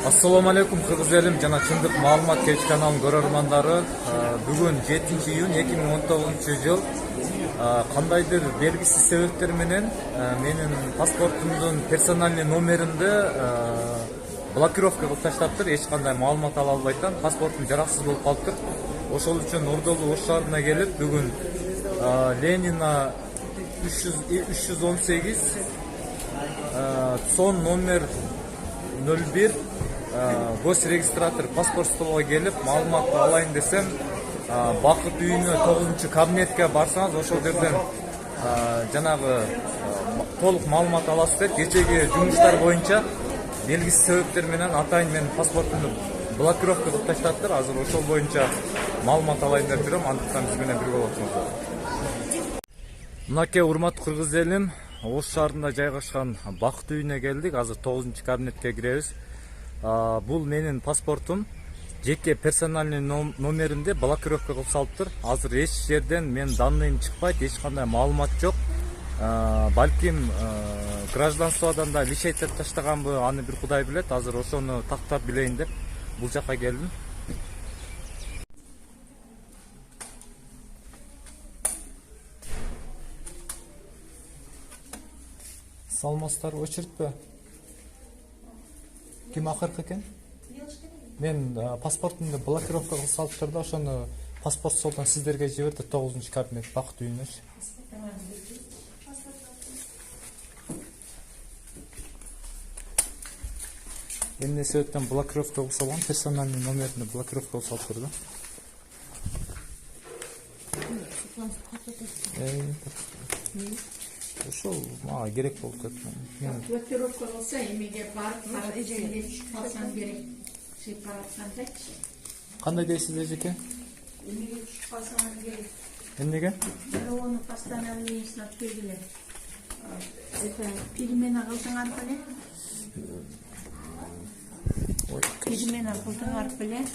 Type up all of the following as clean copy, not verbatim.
Assalamu alaikum Kırgız elim жана чындык маалымат кеч каналынын көрөрмандары. Бүгүн 7-июнь 2019 жыл. Кандайдыр белгисиз себептер менен менин паспортумдун персональный номеримди блокировка кылып таштаптыр. Эч кандай маалымат ала албайтам. Паспортум жараксыз болуп калыптыр. Ошол үчүн Ордолу Ош шаарына келип, бүгүн Ленина 318 сон номер 01 госрегистратор паспорт столуна келип маалымат алайын десем, Бакыт үйүнө 9-кабинетке барсаңыз, ошол жерден жанагы толук маалымат аласыз деп, кечеги жумуштар боюнча белгисиз себептер менен атайын менин паспортумду блокировка кылып таштаптыр. Азыр ошол боюнча маалымат алайын деп жүрөм, андыктан биз менен бирге болуңуздар. Мынакей урматтуу кыргыз элим, Ош шаарында жайгашкан Бакыт үйүнө келдик. Азыр 9-кабинетке киребиз. Бул менин паспортум жеке персональный номеримди блокировка кылып салыптыр. Азыр эч жерден мен данныйым чыкпайт, эч кандай маалымат жок. Балким гражданстводон да лишайт деп таштаганбы, аны бир Кудай билет. Азыр ошону тактап билейин деп бул жака келдим. Салмастар очередпи? Ким акыркы экен? Мен паспортумду блокировка кылып салыптыр да, ошону паспорт столунан сиздерге жиберди. 9-кабинет Бакыт үйүнө. Эмне себептен блокировка кылып салган? Персональный номерди блокировка кылып салыптыр да. Ошол мага керек болуп кетти. Блокировка болсо эмеге барып эжеге түшүп калсаң керек. Шепараткандачы. Кандай дейсиз эжеке? Эмеге түшүп калсаң керек. Эмнеге? Оны постановлениесине түгүлө. Это перемена кылдыңар беле? Перемена кылдыңар беле?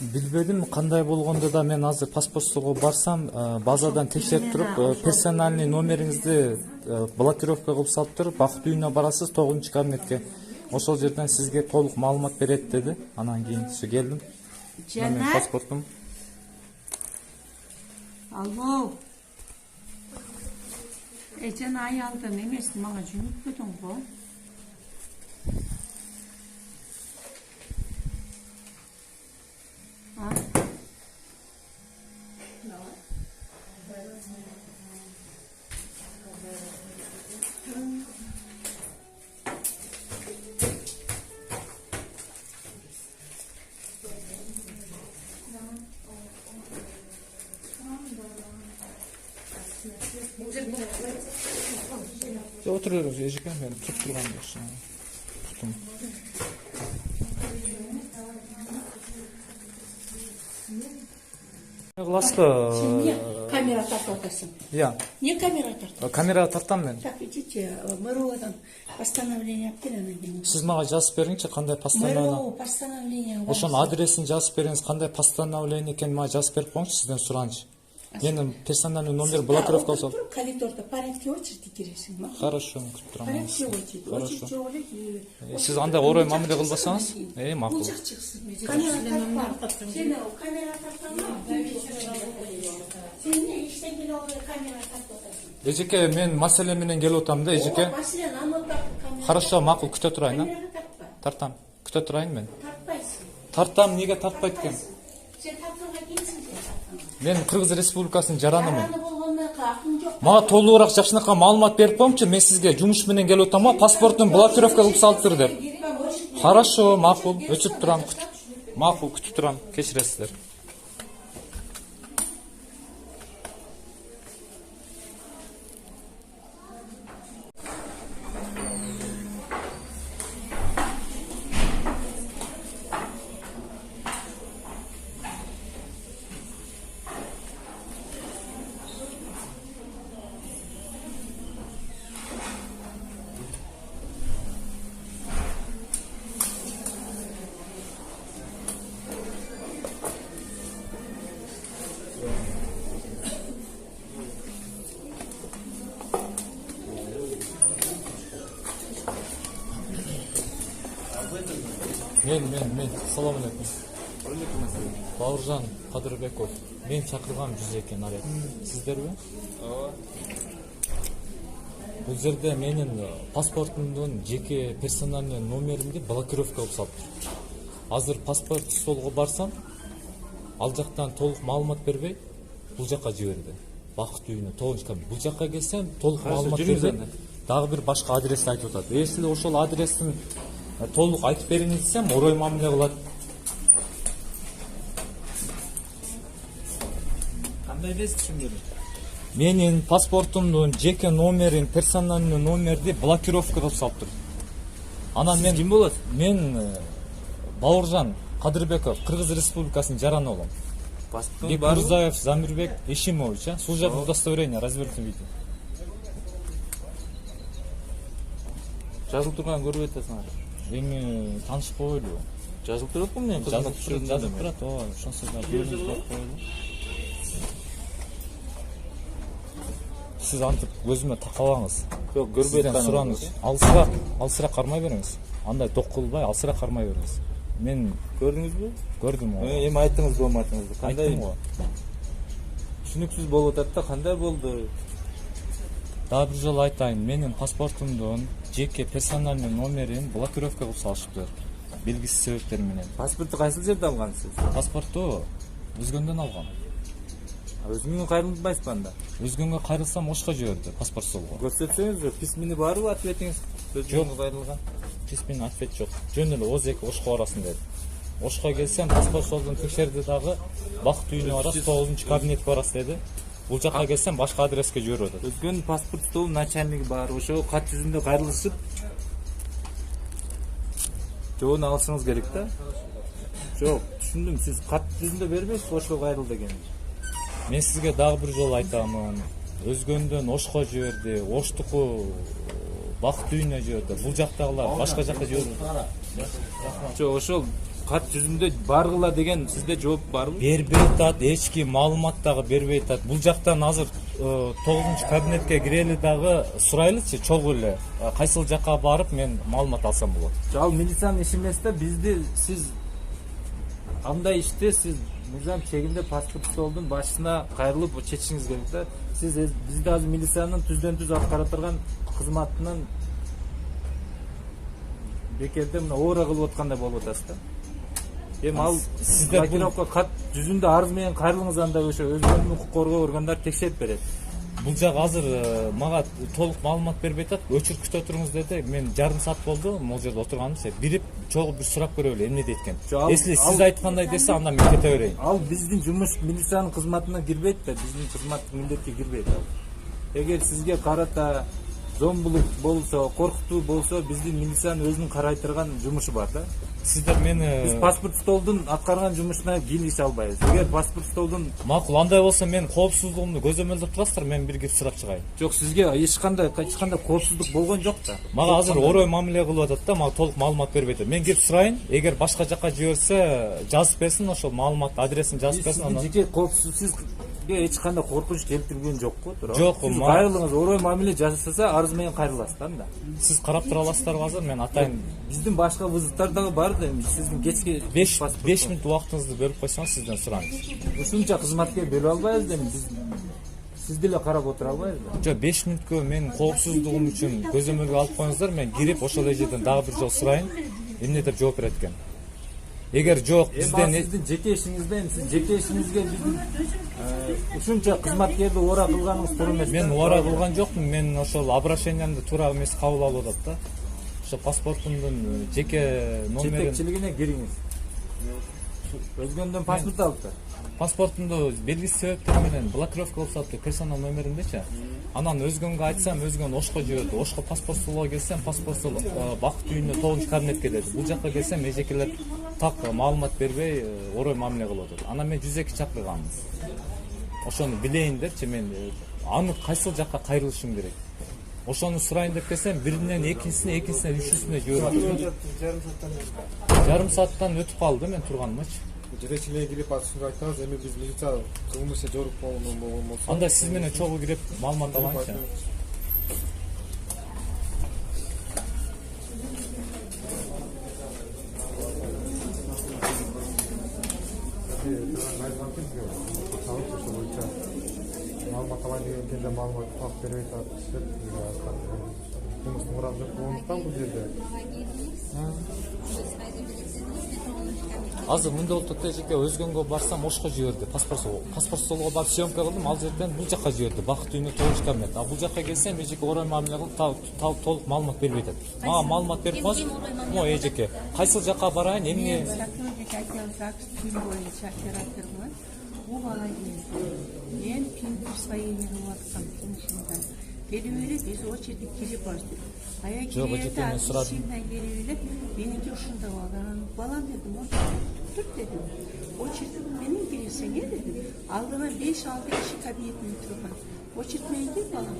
Билбедим, кандай болгондо да мен азыр паспорт столуна барсам, базадан текшерип туруп, персональный номериңизди блокировка кылып салыптыр. Бакыт үйүнө барасыз, 9-кабинетке. Ошол жерден сизге толук маалымат берет деди. Анан кийин келдим. Менин паспортум. Алло. Жана аялдын эмесин мага жөнөтпөдүң го? Oturuyoruz Ejike, ben tutturgan diyorsun. Tuttum. Гласка. Камера тартасың. Я. Не камера тартасың? Камера тартам мен. Так, идите, Мыровадан постановление беремин. Сиз мага жазып бериңчи, кандай постановление? Мырова постановление. Ошонун адресин жазып бериңиз, кандай постановление экенин мага жазып берип коюңчу, сизден суранчы. Менин персональный номер блокировка болсо. Коридорда порядке очереди киресиң ба? Хорошо, күтүп турам. Порядке очереди. Хорошо. Очереди. Сиз андай орой мамиле кылбасаңыз, макул. Камера тартпа. Сен камера тартпаңа. Сен иштен келе камера тартпасың. Эжеке, мен маселе менен келип атам да, Эжеке. Маселени анотап камера. Хорошо, макул, күтө турайын, а? Камера тартпа. Тартам. Күтө турайын мен. Тартпайсың. Тартам, неге тартпайт экен? Сен тартууга кийинсиң сен тартпаңа. Мен Кыргыз Республикасынын жаранымын. Жараны болгондо акың жок. Мага толугураак жакшынакай маалымат берип коюңчу, мен сизге жумуш менен келип атам, паспортун блокировка кылып салыптыр деп. Хорошо, макул, өчүрүп турам. Макул, күтүп турам. Кечиресиздер. Мен. Салам алейкум. Бауыржан Кадырбеков. Мен чакыргам 102 наряд. Сиздерби? Ооба. Бул жерде менин паспортумдун жеке персональный номеримди блокировка кылып салыптыр. Азыр паспорт столго барсам, ал жактан толук маалымат бербей, бул жакка жиберди. Бакыт үйүнө 9-кабинет. Бул жакка келсем, толук маалымат бербей, дагы бир башка адрести айтып атат. Если ошол адрестин толук айтып берейин десем, орой мамиле кылат. Кандай эмес түшүндүм. Менин паспортумдун жеке номерин, персональный номерди блокировка кылып салыптыр. Анан мен Ким болот? Мен Бауыржан Кадырбеков, Кыргыз Республикасынын жараны болом. Паспортун барбы? Бекмурзаев Замирбек Ишимович, служебное удостоверение, развернутом виде. Жазылып турган көрүп атасың. Эми таанышпайлы. Жазылып турат го менин Жазып турат, ооба, ошонсо да көрүнүп коелу. Сиз антип көзүмө такабаңыз. Жок, көрбөй Сизден атканым. сураңыз. Алсыраак кармай бериңиз. Андай ток кылбай, алсыраак кармай бериңиз. Мен Көрдүңүзбү? көрдүм го. Эми айттыңыз болматыңызды. Кандай? Айттым го. Түшүнүксүз болуп атат да, кандай болду? Дагы бир жолу айтайын, менин паспортумдун жеке персональный номерин блокировка кылып салышыптыр. Белгисиз себептер менен. Паспорту кайсыл жерде алгансыз? Паспорту өзгөндөн алгам. Өзүңүн кайрылбайсызбы анда? Өзгөнгө кайрылсам Ошко жиберди паспорт столго. Көрсөтсөңүз, письмени барбы ответиңиз? Өзүңүн кайрылган. Письменный ответ жок. Жөн эле Оз2 Ошко барасың деди. Ошко келсем, паспорт столдун текшерди дагы Бакыт үйүнө барасыз, 9-кабинетке барасыз деди. Бул жакка келсем башка адреске жиберип атат. Өзгөнүн паспорт столунун начальниги бар. Ошо кат жүзүндө кайрылышып жоон алышыңыз керек да. Жок, түшүндүм. Сиз кат жүзүндө бербейсиз ошо кайрыл деген. Мен сизге дагы бир жолу айтамын. Өзгөндөн Ошко жиберди, Оштуку Бакыт үйүнө жиберди. Бул жактагылар башка жакка жиберип атат. Жок, ошол кат жүзүндө баргыла деген сизде жооп барбы? Бербей атат, эч ким маалымат дагы бербей атат. Бул жактан азыр 9-кабинетке кирели дагы сурайлычы, чогуу эле кайсыл жакка барып мен маалымат алсам болот. Ал милициянын иши эмес да, бизди сиз андай иште сиз мыйзам чегинде паспорт столдун башына кайрылып чечишиңиз керек да. Сиз бизди азыр милициянын түздөн-түз аткара турган кызматынын бекерде мына оора кылып аткандай болуп атасыз да. Эми ал сиздер блокировка кат жүзүндө арыз менен кайрылыңыз, анда ошо өзгөнүн укук коргоо органдары текшерип берет. Бул жак азыр мага толук маалымат бербей атат. Өчүрүп күтө туруңуз деди. Мен жарым саат болду могул жерде отурганымча. Бирип чогуу бир сурап көрөлү, эмне дейт экен. Если сиз айткандай десе, анда мен кете берейин. Ал биздин жумуш милициянын кызматына кирбейт да, биздин кызматтык милдетке кирбейт ал. Эгер сизге карата зомбулук болсо, коркутуу болсо, биздин милициянын өзүнүн карай турган жумушу бар да. Сиздер Биз мени паспорт столдун аткарган жумушуна кийлише албайбыз. Эгер паспорт столдун макул андай болсо мен коопсуздугумду көзөмөлдөп турасыздар, мен бир кирип сурап чыгайын. жок, сизге эч кандай коопсуздук болгон жок да. Мага азыр орой мамиле кылып атат да, мага толук маалымат бербей атат. Мен кирип сурайын, эгер башка жакка жиберсе, жазып берсин, ошол маалымат адресин жазып берсин, анан Жеке коопсуз сизге эч кандай коркунуч келтирген жокпу, туура? Жок, Сиз кайрылыңыз, орой мамиле жасаса арыз менен кайрыласыз да анда. сиз карап тура аласыздарбы азыр? Мен атайын Биздин башка вызыттар дагы бар да, эми сиздин кечки 5 мүнөт убактыңызды бөлүп койсоңуз сизден сурайын. ушунча кызматкер бөлө албайбыз да, биз сизди эле карап отура албайбыз да. Жок, 5 мүнөткө мен коопсуздугум үчүн көзөмөлгө алып коюңуздар, мен кирип ошол жерден дагы бир жолу сурайын, эмне деп жооп берет экен. Эгер жок, Бизден бизден сиздин жеке ишиңизде, сиз жеке ишиңизге биздин ушунча кызматкерди ора кылганыңыз туура эмес. мен убара кылган жокмун, мен ошол обращениямды туура эмес кабыл алып атат да. Ошо паспортумдун жеке номерин, Жетекчилигине кириңиз. Өзгөндөн паспорт алыпты. паспортумду белгисиз себептер менен блокировка кылып салыптыр, персонал номеримдечи. Анан өзгөнгө айтсам, өзгөн Ошко жиберди. Ошко паспорт столго келсем, паспорт стол Бакыт үйүнө 9-кабинетке деди. Бул жакка келсем, эжекелер так маалымат бербей, орой мамиле кылып атат. Анан мен 102 чакырганмын. Ошону билейин депчи, мен анык кайсыл жакка кайрылышым керек. Ошону сурайын деп келсем, биринен экинчисине, үчүнчүсүнө жиберип атат. Жарым сааттан өтүп калды мен турганымчы. Жетекчилиğe girip atışını айтыңыз, эми биз милиция кылмыш жорук болгон болсо. Анда сиз менен чогуу кирип маалымат алайынчы. айтқан кезде салып ошо боюнча маалымат алайын деген кезде маалымат тап бербей деп кылмыштын курамы жок болгондуктан бул жерде азыр мындай болуп атат эжеке, өзгөнгө барсам ошко жиберди, паспорт столго барып съемка кылдым, ал жерден бул жака жиберди, бакыт үйүнө 9 кабинет. А бул жака келсем эжеке орой мамиле кылып толук маалымат бербей атат. Мага маалымат берип коюңуз. Мо эжеке, кайсыл жака барайын, эмне? Bu bana geldi. Ben pin sayını kılmadım kimşinden. Geliyle biz o çedik girip başladık. Aya giriyete akışından geliyle benimki şunda var. Balan dedim o dur dedim. O çedik benim gelirse ne dedim. Aldığına 5-6 kişi kabinetine oturman. O çirtmeye gir bana.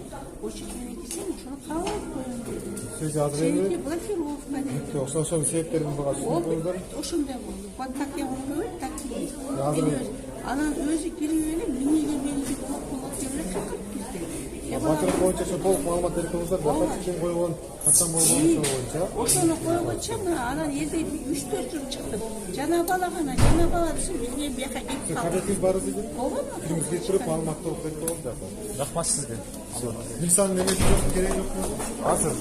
O çirtmeye girsene şunu kahvaltı koyun dedim. Siz hazır edin. Seninki blokirovka dedim. Yoksa ошонун себептерин O ошондай болду. Bak tak yapıyor, tak yiyor. Анан өзү кирип эле минеге меники толук эле чакырып бизди. Батыр боюнча ошо толук маалымат берип коюңуздар. Жакка ким койгон, качан болгон ошо боюнча. Ошону койгончо анан элде 3-4 жыл чыктым. Жана бала десем бизге бияка кетип калды. Кабинетиңиз бар эле. Болбойбу? Кимиз кетирип маалымат толук берип коюңуз жакка. Рахмат сизге. Милициянын эмеси жок, кереги жокпу? Азыр.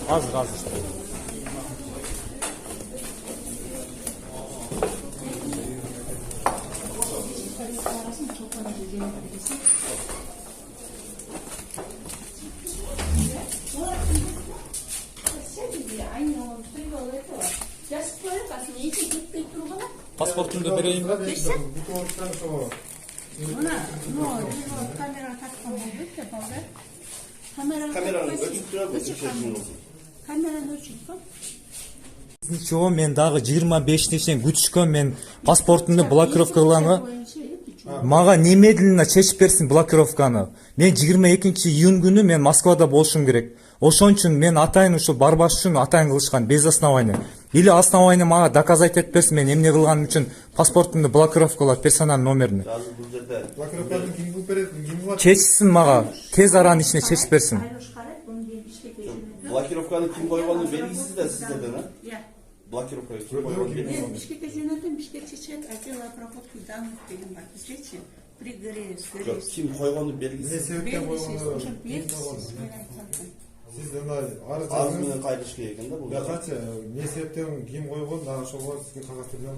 Паспортумду берейинби? Мына, камера таккан болду деп алды. Kameranın ölçüp durar mı? Камераны ölçüp koy. Ничего, мен дагы 25 чейин күтүшкөн, мен паспортумду блокировка кылганга. Мага немедленно чечип берсин блокировканы. Мен 22-июнь күнү мен Москвада болушум керек. Ошон үчүн мен атайын ушул барбаш үчүн атайын кылышкан без основания. Или основания мага доказать этип берсин, мен эмне кылганым үчүн паспортумду блокировкалап персональный номеrini. Блокировканы ким кылып берет, ким кылат? Чечсин мага, тез аранын ичине чечип берсин. Blokirovkanı kim koyduğunu belgisiz de sizlerden ha? Ya. Blokirovkayı kim koyduğunu belgisiz. Ben Bişkek'e yöneldim. Bişkek çiçek acıla provodku danıp benim bak. İzleçi. Пригорез, Yok, kim koyduğunu Ne belgisiz. sebepten Belgisiz. koygunlar? Ошо белгисиз. Мен айтсам. Siz de arız Arz menen kaydışı ekende bu. Ya kaç ne sebepten kim koygun daha ошого sizin kagazlardan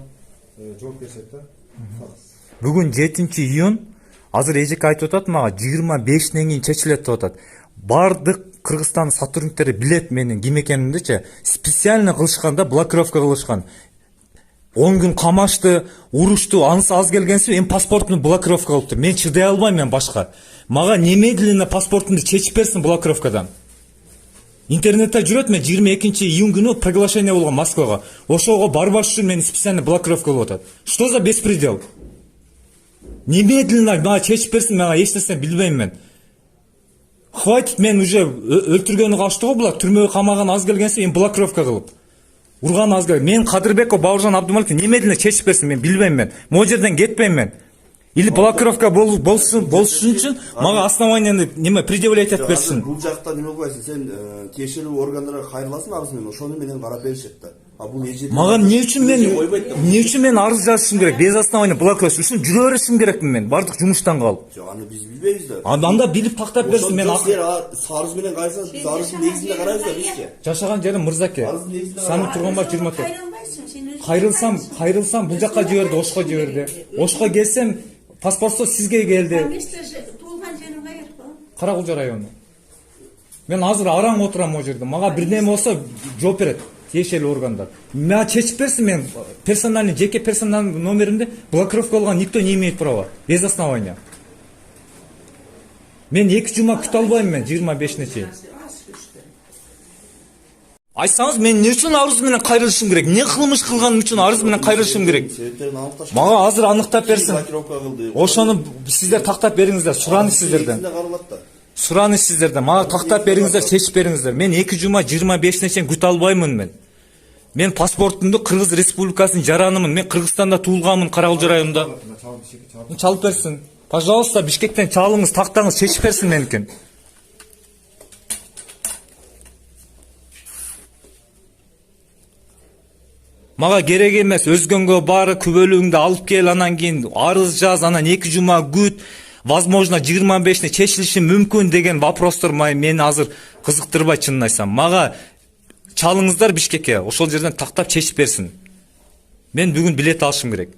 жооп беришет да. Бүгүн 7-июнь, азыр эжеке айтып атат мага 25-ден кийин чечилет деп атат. Бардык Кыргызстан сотрудниктери билет менин ким экенимдичи. Специально кылышканда блокировка кылышкан. 10 күн камашты, урушту, анысы аз келгенсип, эми паспортумду блокировка кылыптыр. Мен чыдай албайм, мен башка. Мага немедленно паспортумду чечип берсин блокировкадан. Интернетте жүрөт, мен 22-июнь күнү приглашение болгон Москвага. Ошого барбаш үчүн мени специально блокировка кылып атат. Что за беспредел? Немедленно мага чечип берсин, мага эч нерсени билбейм мен. Хватит, мен уже өлтүргөнү калышты го булар, түрмөгө камаган аз келгенсип, эми блокировка кылып. Урган аз келген. Мен Кадырбеков Бауыржан Абдумаликович немедленно чечип берсин, мен билбейм мен. Могу жерден кетпейм мен. Или блокировка болушун үчүн мага основанияны неме предъявлять этип берсин. Бул жакта неме кыласың? Сен тиешелүү органдарга кайрыласың арыз менен, ошону менен карап беришет да. А бул эже Мага эмне үчүн мен арыз жазышым керек? Без основания блокировка үчүн жүрө беришим керекмин мен. Бардык жумуштан калып. Жок, аны биз билбейбиз да. Анда билип тактап берсин, мен арыз менен кайрылсаңыз биз арыздын негизинде карайбыз да бизче. жашаган жерим Мырзаке. Арыздын негизинде Саны турган бар 24. Кайрылбайсың, сен өзүң. Кайрылсам бул жака жиберди, Ошко жиберди. Ошко келсем паспортсо сизге келди. Туулган жерим кайер го? Каракулча району. Мен азыр араң отурам могу жерде. Мага бирдеме болсо жооп берет тиешелүү органдар. Мага чечип берсин, мен персональный жеке персональный номеримди блокировка кылган никто не имеет права без основания. Мен 2 жума күтө албайм, мен 25-не чейин. Айтсаңыз, мен эмне үчүн арыз менен кайрылышым керек? Эмне кылмыш кылганым үчүн арыз менен кайрылышым керек? Себептерин аныкташ. Мага азыр аныктап берсин. Блокировка кылды. Ошону сиздер тактап бериңиздер, сураныш сиздерден. Каралат да. Сураныш сиздерден. Мага тактап бериңиздер, чечип бериңиздер. Мен 2 жума 25-не чейин күтө албаймын мен. Мен паспортумду Кыргыз Республикасынын жаранымын. Мен Кыргызстанда туулганмын, Каракулча районунда. Чалып берсин. Пожалуйста, Бишкектен чалыңыз, тактаңыз, чечип берсин меникин. Мага керек эмес, өзгөнгө баары күбөлүгүңдү алып кел, анан кийин арыз жаз, анан 2 жума күт, возможно 25-не чечилиши мүмкүн деген вопростор мени азыр кызыктырбайт, чынын айтсам. Мага чалыңыздар Бишкекке, ошол жерден тактап чечип берсин. Мен бүгүн билет алышым керек.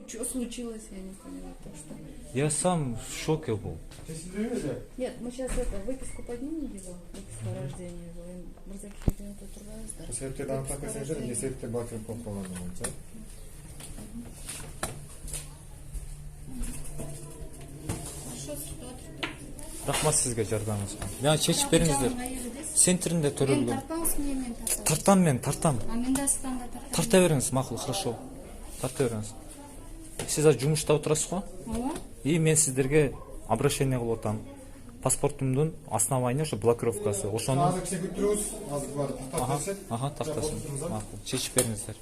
Что случилось, я не поняла. То, что... Я сам в шоке был. Нет, мы сейчас это, выписку поднимем его, выписку о рождении его. Мырзакеевден турбайбыз да. Себептерди аныктап берсеңиздер, эмне себептен блокировка болуп калганын боюнча. Рахмат сизге жардамыңызга. Мага чечип бериңиздер. Центринде төрөлгөн. Тартам мен, тартам. Тарта бериңиз, макул, хорошо. Тарта бериңиз. Сиз азыр жумушта отурасыз го? Ооба. И мен сиздерге обращение кылып атам. Паспортумдун основании ошо блокировкасы. Ошону Азыр кичине күттүрүбүз, азыр бар тактап берсек. Ага, тактасын. Макул. Чечип бериңиздер.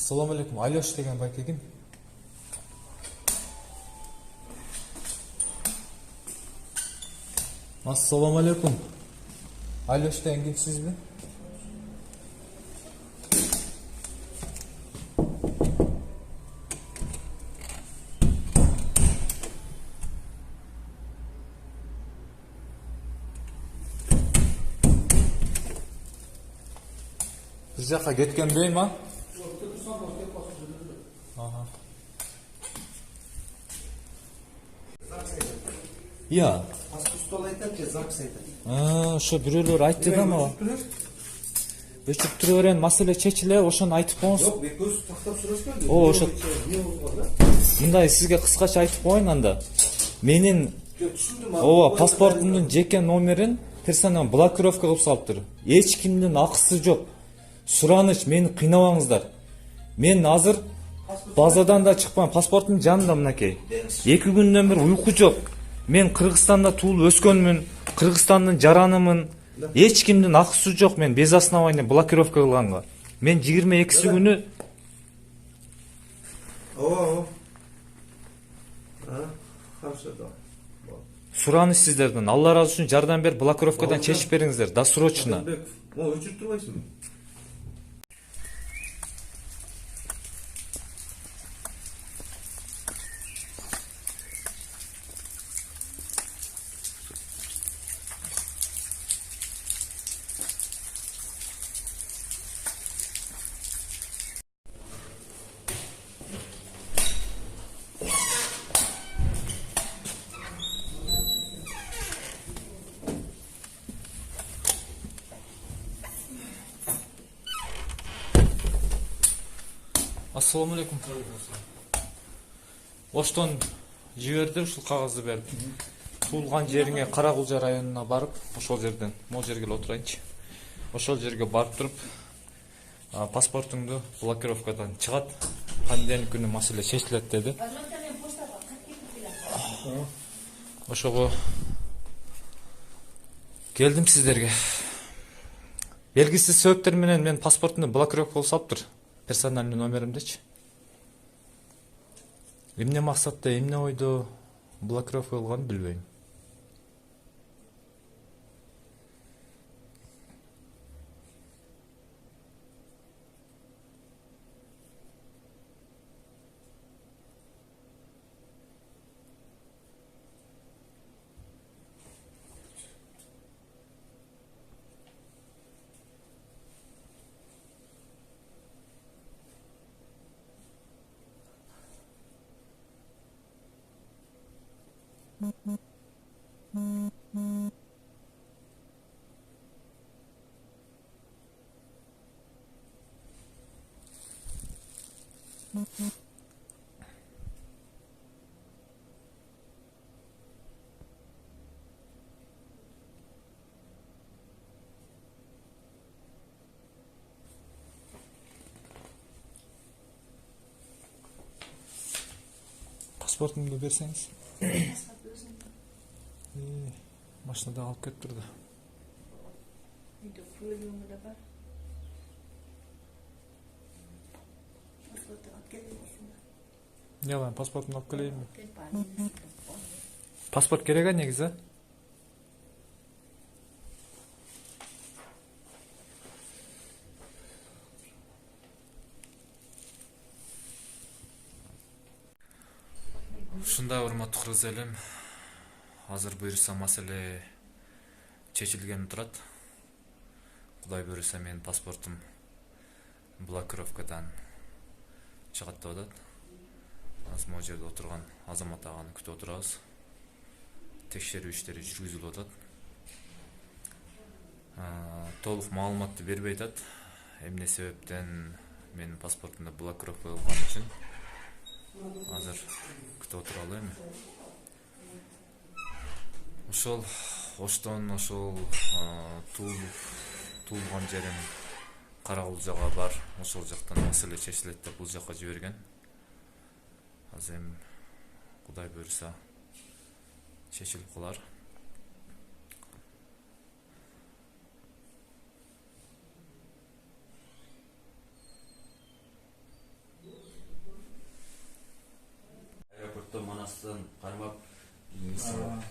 Assalomu alaykum. Alyosh degan bayka kim? Assalomu alaykum. Alyosh degan kim sizmi? Bir jaka ketken beymi? Ya. Ошо бирөөлөр айтты да мага. Өчүп тура берен маселе чечиле, ошону айтып коңуз. Жок, бекөз тактап сурашпайбы? Ошо. Мындай сизге кыскача айтып коеюн анда. Менин ооба паспортумдун жеке номерин персонал блокировка кылып салыптыр. Эч кимдин акысы жок. Сураныч, мени кыйнабаңыздар. Мен азыр базадан да чыкпам, паспортум жанында мынакей. 2 күндөн бери уйку жок. Мен Кыргызстанда туулуп өскөнмүн, Кыргызстандын жаранымын. Эч кимдин акысы жок, мен без основания блокировка кылганга. Мен 22 күнү Ооба. Хорошо да. сураныч сиздерден. Алла ыраазы үчүн жардам берип блокировкадан чечип бериңиздер, досрочно. Могу өчүрүп турбайсыңбы? Assalomu alaykum. Оштон жиберди ушул кагазды берип. Туулган жериңе Каракулжа районуна барып, ошол жерден могу жерге эле отурайынчы. Ошол жерге барып туруп, паспортуңду блокировкадан чыгат, кандайын күнү маселе чечилет деди. Ошого келдим сиздерге. Белгисиз себептер менен мен паспортумду блокировка кылып салыптыр. Персональный номеримдечи. Эмне максатта, эмне ойдо блокировка кылганын билбейм. Паспортумду берсеңиз. Машинада алып кетип турду. Үйдө көлігім де бар. Паспортты алып келмейсің ба? Я паспортумду алып келейинби? Кел бар. Паспорт керек негизи. Ушундай урматтуу кыргыз элим, азыр буюрса маселе чечилген турат. Кудай буюрса менин паспортум блокировкадан чыгат деп атат. Азыр могу жерде отурган Азамат аганы күтүп отурабыз. Текшерүү иштери жүргүзүлүп атат. Толук маалыматты бербей атат. Эмне себептен менин паспортумда блокировка кылган үчүн азыр күтүп отуралы эми. Ошол Оштон ошол туулган жерим Карагулжага бар. Ошол жактан маселе чечилет деп бул жакка жиберген. Азыр эми Кудай буюрса чечилип калар. Аэропортто манастан кармап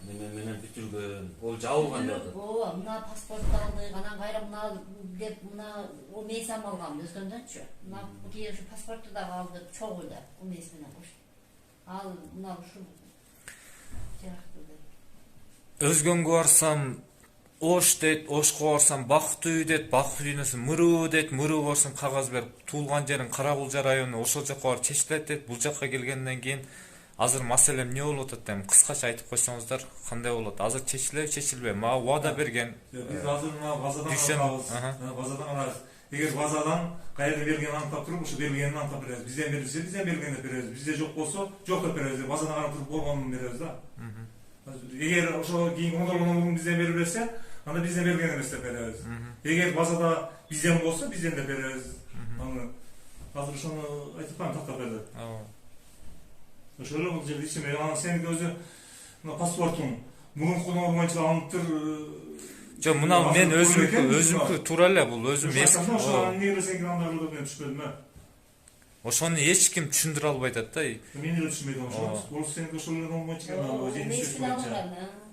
неме менен бүтүргөн, ол жабылган деп атат. Ооба, мына паспортты алдык, анан кайра мына деп мына умейсам алгам өзгөндөнчү. Мына кийин ушу паспортты да алдык, чогуу да умейс менен кош. Ал мына ушу жакты деп. Өзгөнгө барсам Ош дейт, Ошко барсам Бакыт үй дейт, Бакыт үйүнөн Мыруу дейт, Мырууга барсам кагаз берип, туулган жерин Карагулжа району, ошол жакка барып чечилет дейт. Бул жакка келгенден кийин азыр маселем эмне болуп атат деп кыскача айтып койсоңуздар, кандай болот? Азыр чечилеби, чечилбейби? Мага убада берген. Биз азыр мына базадан Дүйшөмбү- алабыз. Базадан алабыз. Эгер базадан кайда бергенин аныктап туруп, ушу бергенин аныктап беребиз. Бизден берилсе, бизден бергенин деп беребиз. Бизде жок болсо, жок деп беребиз. Базадан карап туруп болгонун беребиз да. Эгер ошо кийин оңдолгондон бизден берип берсе, анда бизден берген эмес деп беребиз. Эгер базада бизден болсо, бизден деп беребиз. Аны азыр ошону айтып калам, тактап берди. Ошол бул жерде ичиме, анан сенин өзү мына паспортуң мурунку номер боюнча алыныптыр. Жок, мына мен өзүмкү туура эле, бул өзүм эски. Ошо эмне берсең анда деп мен түшпөдүм. Ошону эч ким түшүндүрө албай атат да. Мен эле түшүнбөйдүм ошо. Бул сенин ошол эле номер боюнча Умейс менен алынган,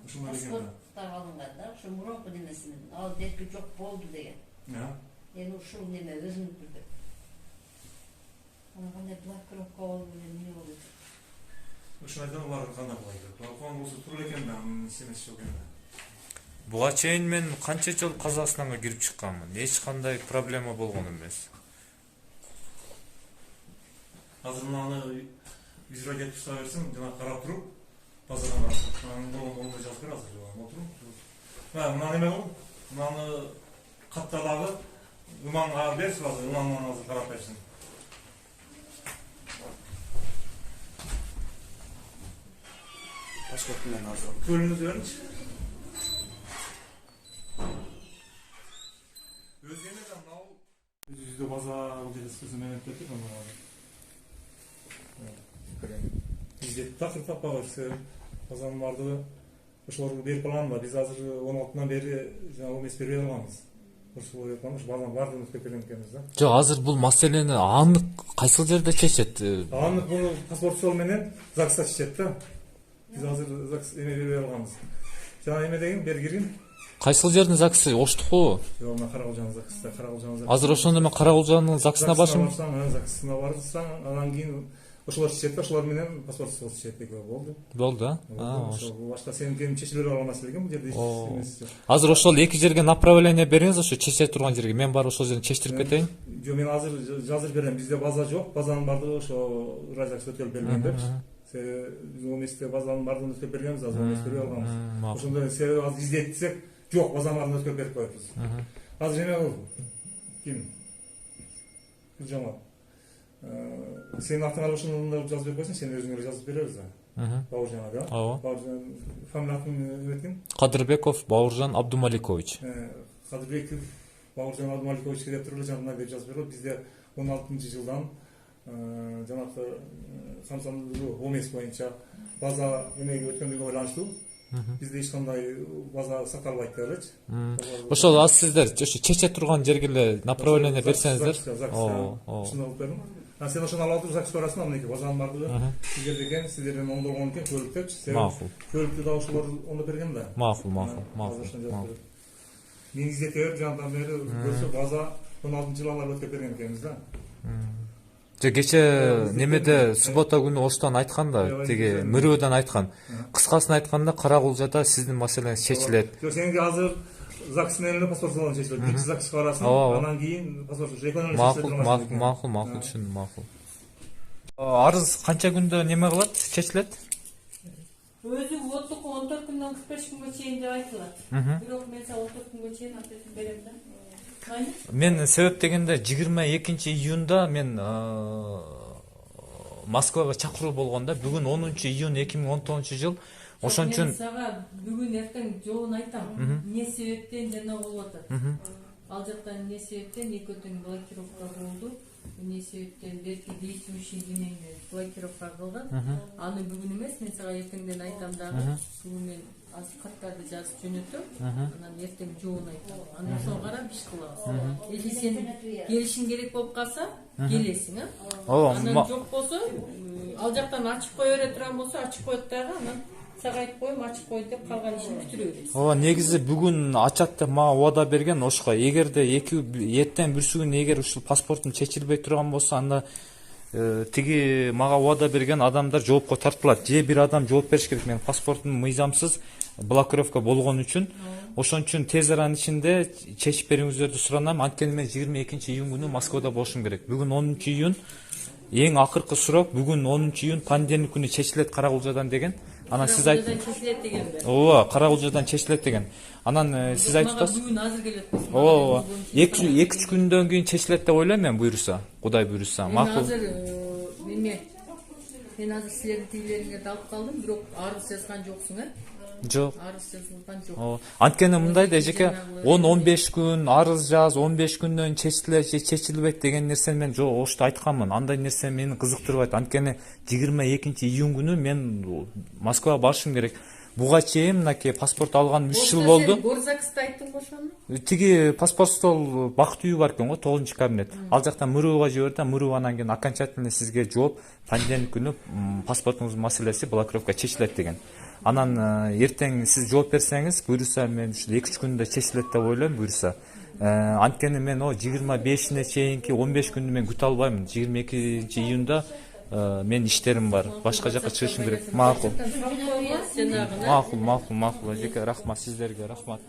Ошондой паспортта алынган да, ушу мурунку немесинен. Ал депки жок болду деген. Эми ушул неме өзүмдүкү деп. Анан кандай блокировка болду эле эмне болду? Ошону айтам, алар кандай кылайт деп. Балкон болсо туура экен да, анын семеси жок экен. Буга чейин мен канча жол Казакстанга кирип чыкканмын. Эч кандай проблема болгон эмес. Азыр мынаны визуализация тута берсең, жана карап туруп, базардан карап, анын орунда жазып бер азыр. Отуруп. Мына неме кыл? Мынаны каттадагы ыманга берсиз азыр, ымандан азыр карап берсин. Паспортун менен азыр. Көлүңүздү беринчи. Өзгенеден мынау жүздө база делескесин менен кетти мына. Бизде такыр таппабыз. Базанын бардыгы ошолорго берип алганбы? Биз азыр 16-нан бери жана эмес бербей алганбыз. Ошол деп калмыш, базанын бардыгын өткөрүп берген экенбиз да. Жок, азыр бул маселени анык кайсыл жерде чечет? Анык бул паспорт сол менен ЗАГСта чечет да. Биз азыр ЗАГС эме бербей алганбыз. Жана эме деген бери киргин. Кайсыл жердин ЗАГСы? Оштуку? Жок, мына Карагулжанын ЗАГСта, Карагулжанын ЗАГСта. Азыр ошондо мен Карагулжанын ЗАГСына башым. ЗАГСына барсаң, анан кийин ошолор чечет, ошолор менен паспорт сол чечет экөө болду. Болду, Ошол башка сенин чечилип алган маселе экен, бул жерде эмес. Азыр ошол эки жерге направление бериңиз, ошо чече турган жерге. Мен барып ошол жерден чечтирип кетейин. Жок, мен азыр жазып берем. Бизде база жок. Базанын бардыгы ошо Райзакс өткөрүп берген деп. Биз эместе базанын бардыгын өткөрүп бергенбиз, азыр эмес берип алганбыз. Ошондой себеби азыр издетсек, жок, базанын бардыгын өткөрүп берип коебуз. Азыр эме кыл? Ким? Жамал. Senin atыңа ошондо жазып берип койсуң, сен өзүң эле жазып беребиз да. Бауыржан ага. Ооба. Бауыржан фамилия атын эметкен. Кадырбеков Бауыржан Абдумаликович. Кадырбеков Бауыржан Абдумаликовичке деп туруп эле жанына деп жазып берип, бизде 16-жылдан жанагы Самсандуу ОМС боюнча база эмеге өткөндүгүнө байланыштуу. Бизде эч кандай база сакталбайт делечи. Ошол аз сиздер ошо чече турган жерге эле направление берсеңиздер. Ошондо алып бердим. Сен ошону алып туруп ЗАГСке барасың, мынакей базанын бардыгы сиздерде экен, сиздерден оңдолгон экен көлүктөчү. Макул. Көлүктү да ошолор оңдоп берген да. Макул. Мен издетип жандан бери көрсө база 16-жыл алып өткөп берген экенбиз да. Кече немеде суббота күнү оштан айткан да, тиги мөрөөдөн айткан. Кыскасын айтканда Карагулжада сиздин маселеңиз чечилет. Жок, сеники азыр ЗАГС менен эле паспорт алган чечилет. Биринчи ЗАГСка барасың, анан кийин паспорт экөөнүн Макул, түшүндүм, макул. Арыз канча күндө неме кылат, чечилет? Өзү 14 күндөн 45 күнгө чейин деп айтылат. Бирок мен 14 күнгө чейин ответин берем да. Мен себеп дегенде 22 июнда мен Москвага чакыруу болгондо, бүгүн 10 июнь 2019 жыл. Ошон үчүн сага бүгүн эртең жообун айтам. Эмне себептен жана болуп атат? Ал жактан эмне себептен экөөтөн блокировка болду? Эмне себептен берки действующий менен блокировка кылган? Аны бүгүн эмес, мен сага эртеңден айтам дагы. Бүгүн мен аз каттарды жазып жөнөтөм. Анан эртең жообун айтам. Анан ошого карап иш кылабыз. Если сен келишиң керек болуп калса, келесиң, Анан жок болсо, ал жактан ачып кое бере турган болсо, ачып коет дагы, анан сага айтып коем, ачып кой деп калган ишин бүтүрө беребиз. Негизи бүгүн ачат деп мага убада берген ошко. Эгерде эртең бүрсүгүн эгер ушул паспортум чечилбей турган болсо, анда тиги мага убада берген адамдар жоопко тартылат. Же бир адам жооп бериш керек. Мен паспортум мыйзамсыз блокировка болгон үчүн, ошон үчүн тез аранын ичинде чечип бериңиздерди суранам. Анткени мен 22 июнь күнү Москвада болушум керек. Бүгүн 10 июнь, эң акыркы срок бүгүн 10 июнь понедельник күнү чечилет Карагулжадан деген. Анан сиз чечилет деген бе? Ооба, Карагулжадан чечилет деген. Анан сиз айтып атасыз. Бүгүн азыр келет. Ооба. 2-3 күндөн кийин чечилет деп ойлойм мен, буйруса, Кудай буйруса. Макул. Азыр мен азыр силердин тилериңерди алып калдым, бирок арыз жазган жоксуң, Жок. Арыз жазылган жок. Анткени мындай да эжеке 10-15 күн арыз жаз, 15 күндөн чечилет же чечилбейт деген нерсени мен ошто айтканмын. Андай нерсе мени кызыктырбайт. Анткени 22 июнь күнү мен Москвага барышым керек. Буга чейин мынакей паспорт алган 3 жыл болду. Горзакста айттың го ошону? Тиги паспорт стол Бакыт үйү бар экен го, 9-кабинет. Ал жактан мөрөөгө жиберди, мөрөө анан кийин окончательно сизге жооп, понедельник күнү паспортуңуздун маселеси блокировка чечилет деген. Анан эртең сиз жооп берсеңиз, буйруса мен ушул 2-3 күндө чечилет деп ойлойм, буйруса. Анткени мен 25-ине чейинки 15 күндү мен күтө албайм. 22 июнда мен иштерим бар. Башка жака чыгышым керек. Макул. Макул. Эжеке, рахмат сиздерге, рахмат.